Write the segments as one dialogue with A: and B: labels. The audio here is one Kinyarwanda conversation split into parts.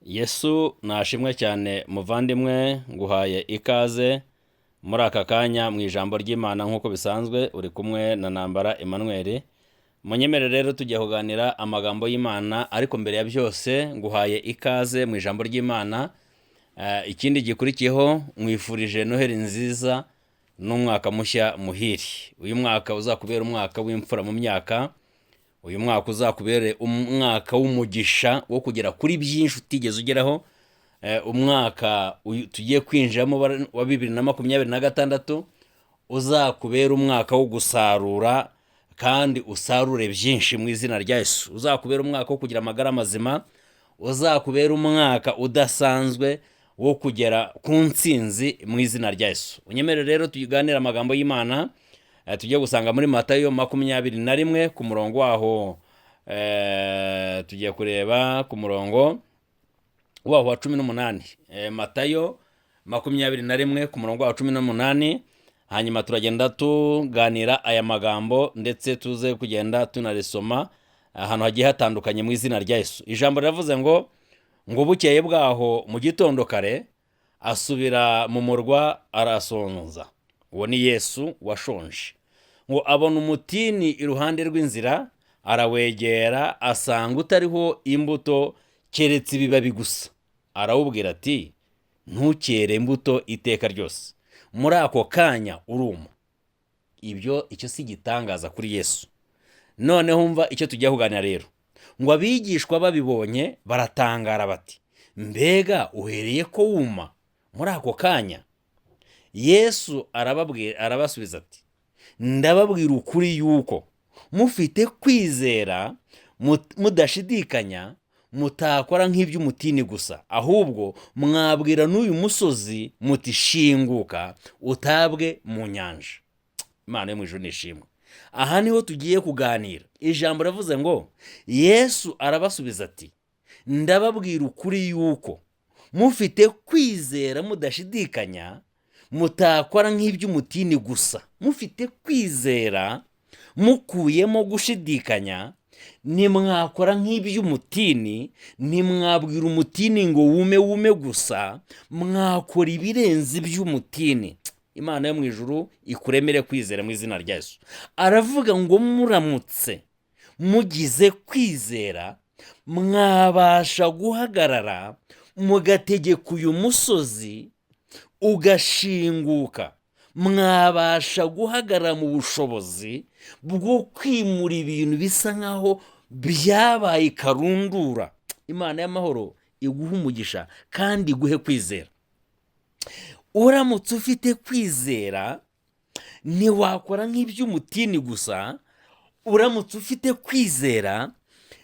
A: Yesu nashimwe cyane muvandimwe, nguhaye ikaze muri aka kanya mu ijambo ry'Imana nk'uko bisanzwe. Uri kumwe na Ntambara Emmanuel. Munyemere rero tujya kuganira amagambo y'Imana, ariko mbere ya byose nguhaye ikaze mu ijambo ry'Imana. Ikindi gikurikiyeho, mwifurije Noheli nziza n'umwaka mushya muhiri. Uyu mwaka uzakubera umwaka w'imfura mu myaka. Uyu mwaka uzakubere umwaka w'umugisha wo kugera kuri byinshi utigeze ugeraho. Umwaka tugiye kwinjiramo wa 2026 uzakubera umwaka wo gusarura, kandi usarure byinshi mu izina rya Yesu. Uzakubera umwaka wo kugira amagara mazima, uzakubera umwaka udasanzwe wo kugera ku ntsinzi mu izina rya Yesu. Unyemere rero tuganira amagambo y'Imana. Tujye gusanga muri Matayo 21 ku murongo waho, tugiye kureba ku murongo waho wa 18. Matayo 21 ku murongo wa 18. Hanyuma turagenda tuganira aya magambo, ndetse tuze kugenda tunarisoma ahantu hagiye hatandukanye mu izina rya Yesu. Ijambo riravuze ngo bukeye bwaho mu gitondo kare asubira mu murwa arasonza. Uwo ni Yesu washonje. Ngo abona umutini iruhande rw'inzira, arawegera asanga utariho imbuto keretse ibibabi gusa. Arawubwira ati, ntukere imbuto iteka ryose. Muri ako kanya uruma. Icyo si gitangaza kuri Yesu. Noneho umva icyo tujya kuganira rero. Ngo abigishwa babibonye baratangara bati, mbega uhereye ko wuma muri ako kanya? Yesu arabasubiza ati, ndababwira ukuri yuko mufite kwizera mudashidikanya, mutakora nk'iby'umutini gusa, ahubwo mwabwira n'uyu musozi muti shinguka utabwe mu nyanja. Imana yo mu ijuru nishimwe. Aha niho tugiye kuganira. Ijambo ravuze ngo Yesu arabasubiza ati, ndababwira ukuri yuko mufite kwizera mudashidikanya, mutakora nk'iby'umutini gusa. Mufite kwizera mukuyemo gushidikanya, nimwakora nk'iby'umutini, nimwabwira umutini ngo wume gusa, mwakora ibirenze iby'umutini. Imana yo mu ijuru ikuremere kwizera mu izina rya Yesu. Aravuga ngo muramutse mugize kwizera, mwabasha guhagarara mugategeka uyu musozi ugashinguka. Mwabasha guhagarara mu bushobozi bwo kwimura ibintu bisa nkaho byabaye karundura. Imana y'amahoro iguhe umugisha kandi iguhe kwizera. Uramutse ufite kwizera, ntiwakora nk'iby'umutini gusa. Uramutse ufite kwizera,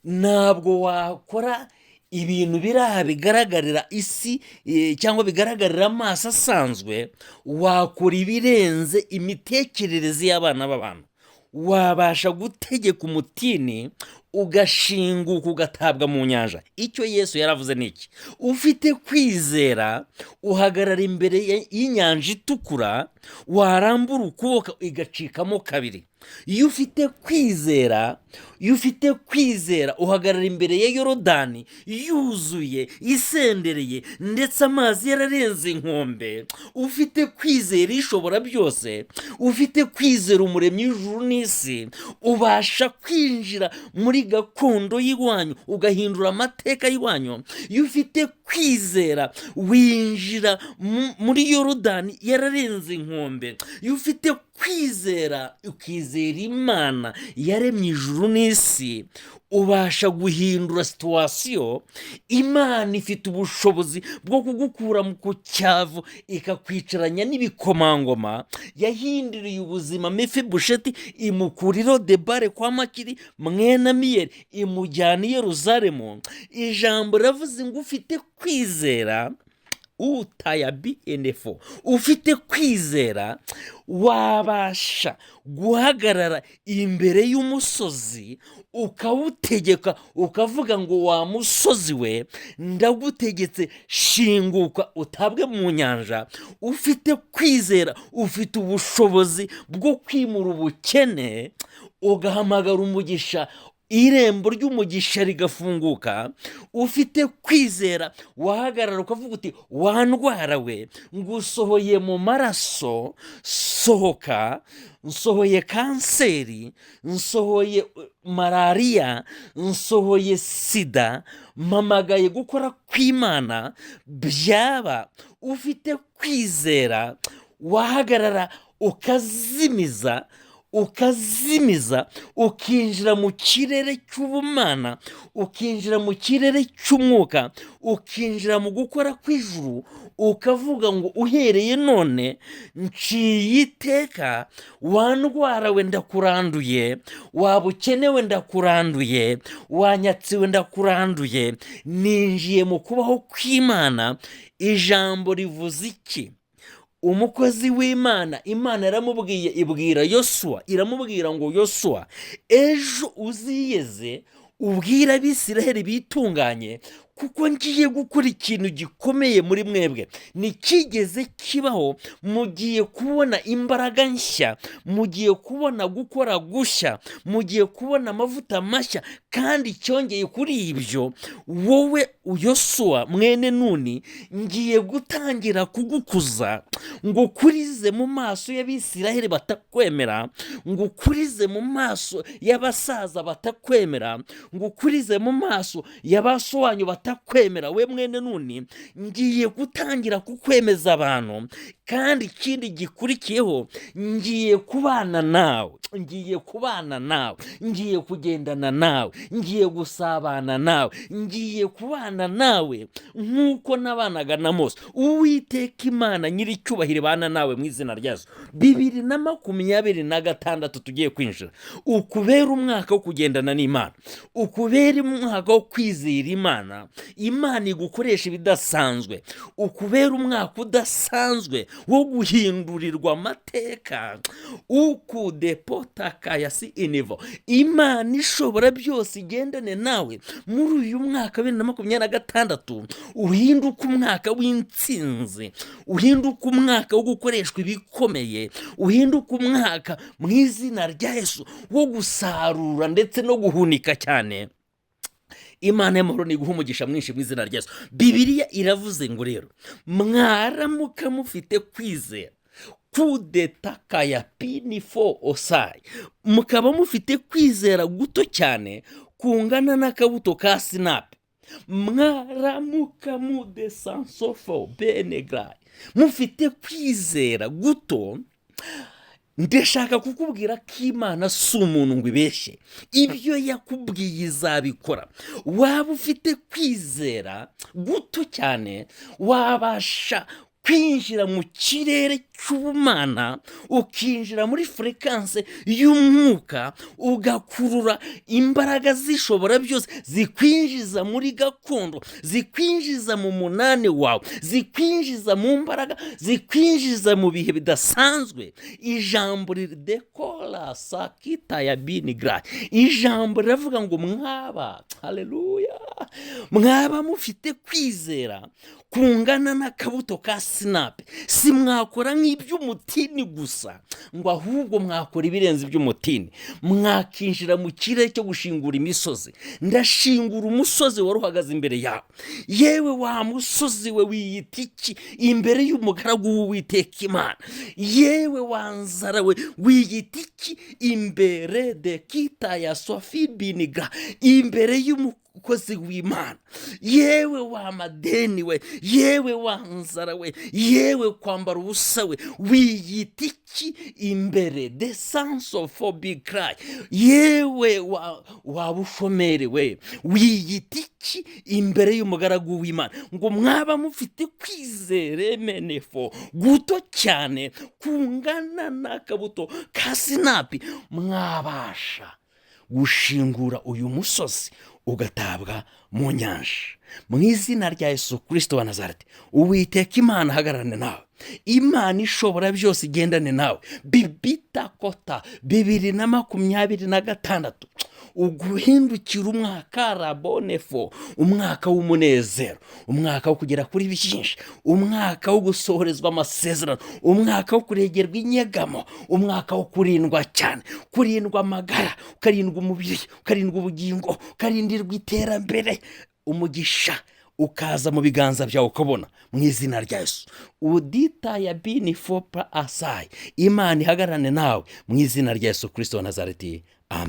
A: ntabwo wakora ibintu biraha bigaragarira isi cyangwa bigaragarira amaso asanzwe. Wakora ibirenze imitekerereze y'abana b'abantu. Wabasha gutegeka umutini ugashinguka ugatabwa mu nyanja. Icyo Yesu yaravuze ni iki? Ufite kwizera uhagarara imbere y'inyanja itukura, warambura ukuboko igacikamo kabiri. Iyo ufite kwizera uhagarara imbere ya Yorodani yuzuye, isendereye, ndetse amazi yararenze inkombe. Ufite kwizera ishobora byose. Ufite kwizera umuremyi w'ijuru n'isi. Ubasha kwinjira muri gakondo y'iwanyu ugahindura amateka y'iwanyu. Iyo ufite kwizera winjira muri Yorodani yararenze inkombe. Iyo ufite kwizera ukizera Imana yaremye ijuru n'isi, ubasha guhindura situwasiyo. Imana ifite ubushobozi bwo kugukura ku cyavu ikakwicaranya n'ibikomangoma. Yahinduriye ubuzima Mefibosheti, imukura i Lodebari kwa Makiri mwene Amiyeli, imujyana i Yeruzalemu. Ijambo riravuze ngo ufite kwizera utayabienefo. Ufite kwizera wabasha guhagarara imbere y'umusozi ukawutegeka, ukavuga ngo wa musozi we, ndagutegetse shinguka utabwe mu nyanja. Ufite kwizera ufite ubushobozi bwo kwimura ubukene, ugahamagara umugisha
B: irembo ry'umugisha rigafunguka. Ufite kwizera wahagarara ukavuga uti wa ndwara we, ngusohoye mu maraso, sohoka. Nsohoye kanseri, nsohoye malariya, nsohoye sida, mpamagaye gukora kw'Imana byaba. Ufite kwizera wahagarara ukazimiza, ukinjira mu kirere cy'ubumana, ukinjira mu kirere cy'umwuka, ukinjira mu gukora kw'ijuru, ukavuga ngo uhereye none nciye iteka. Wa ndwara we ndakuranduye, waba ukenewe ndakuranduye, wanyatsiwe ndakuranduye, ninjiye mu kubaho kw'Imana. Ijambo rivuze iki? Umukozi w'Imana, Imana yaramubwiye, ibwira Yosuwa, iramubwira ngo Yosuwa, ejo uziyeze ubwira Abisiraheli bitunganye, kuko ngiye gukora ikintu gikomeye muri mwebwe ntikigeze kibaho. Mugiye kubona imbaraga nshya, mugiye kubona gukora gushya, mugiye kubona amavuta mashya. Kandi cyongeye kuri ibyo, wowe Yosuwa mwene Nuni, ngiye gutangira kugukuza, ngo ukurize mu maso y'Abisiraheli batakwemera, ngo ukurize mu maso y'abasaza batakwemera, ngo ukurize mu maso y'abaso wanyu batakwemera. We mwene Nuni, ngiye gutangira kukwemeza abantu. Kandi ikindi gikurikiyeho, ngiye kubana nawe, ngiye kubana nawe, ngiye kugendana nawe, ngiye gusabana nawe, ngiye kubana nawe nk'uko nabanaga na Mose. Uwiteka Imana nyir'icyubahiro ibana nawe mu izina rya Yesu. 2026 tugiye kwinjira, ukubera umwaka wo kugendana n'Imana, ukubera umwaka wo kwizera Imana. Imana igukoresha ibidasanzwe, ukubera umwaka udasanzwe wo guhindurirwa amateka. Ukudepotaka yasi inivo. Imana ishobora byose igendane nawe muri uyu mwaka 2026, uhinduka umwaka w'intsinzi, uhinduka umwaka wo gukoreshwa ibikomeye, uhinduka umwaka mu izina rya Yesu wo gusarura ndetse no guhunika cyane. Imana y'amahoro niguha umugisha mwinshi mu izina rya Yesu. Bibiliya iravuze ngo rero, mwaramuka mufite kwizera kudetaka ya pinifo osayi, mukaba mufite kwizera guto cyane kungana n'akabuto ka sinapi, mwaramuka mudesansofo benegrayi, mufite kwizera guto. Ndashaka kukubwira ko Imana si umuntu ngo ibeshye, ibyo yakubwiye izabikora. Waba ufite kwizera guto cyane, wabasha kwinjira mu kirere cy'ubumana, ukinjira muri frekanse y'umwuka, ugakurura imbaraga zishobora byose, zikwinjiza muri gakondo, zikwinjiza mu munani wawe, zikwinjiza mu mbaraga, zikwinjiza mu bihe bidasanzwe. Ijambo ridekora sakita ya binigra, ijambo riravuga ngo mwaba, haleluya, mwaba mufite kwizera kungana n'akabuto ka sinapi. Si mwakora nk'iby'umutini gusa, ngo ahubwo mwakora ibirenze iby'umutini, mwakinjira mu kirere cyo gushingura imisozi. Ndashingura umusozi wari uhagaze imbere yawe. Yewe wa musozi we, wiyita iki imbere y'umugaragu w'Uwiteka Imana? Yewe wa nzara we, wiyita iki imbere de kita ya sofi biniga, imbere y'umukozi w'Imana? Yewe wa madeni we, yewe wa nzara we, yewe kwambara ubusa we, wiyita iki imbere de sansofobikrai? Yewe wa bushomeri we, wiyita iki imbere y'umugaragu w'Imana? Ngo mwaba mufite kwizere menefo guto cyane kungana n'akabuto ka sinapi, mwabasha gushingura uyu musozi ugatabwa mu nyanja. Mu izina rya Yesu Kristo wa Nazareti, Uwiteka Imana hagararane nawe. Imana ishobora byose igendane nawe. Bibita kota 2026, uguhindukira umwaka rabonefo, umwaka w'umunezero, umwaka wo kugera kuri byinshi, umwaka wo gusohorezwa amasezerano, umwaka wo kuregerwa inyegamo, umwaka wo kurindwa cyane, kurindwa amagara, ukarindwa umubiri, ukarindwa ubugingo, ukarindirwa iterambere, umugisha ukaza mu biganza byawe ukabona mu izina rya Yesu. Udita ya bini fopa asayi, Imana ihagarane nawe mu izina rya Yesu Kristo wa Nazareti. Amen.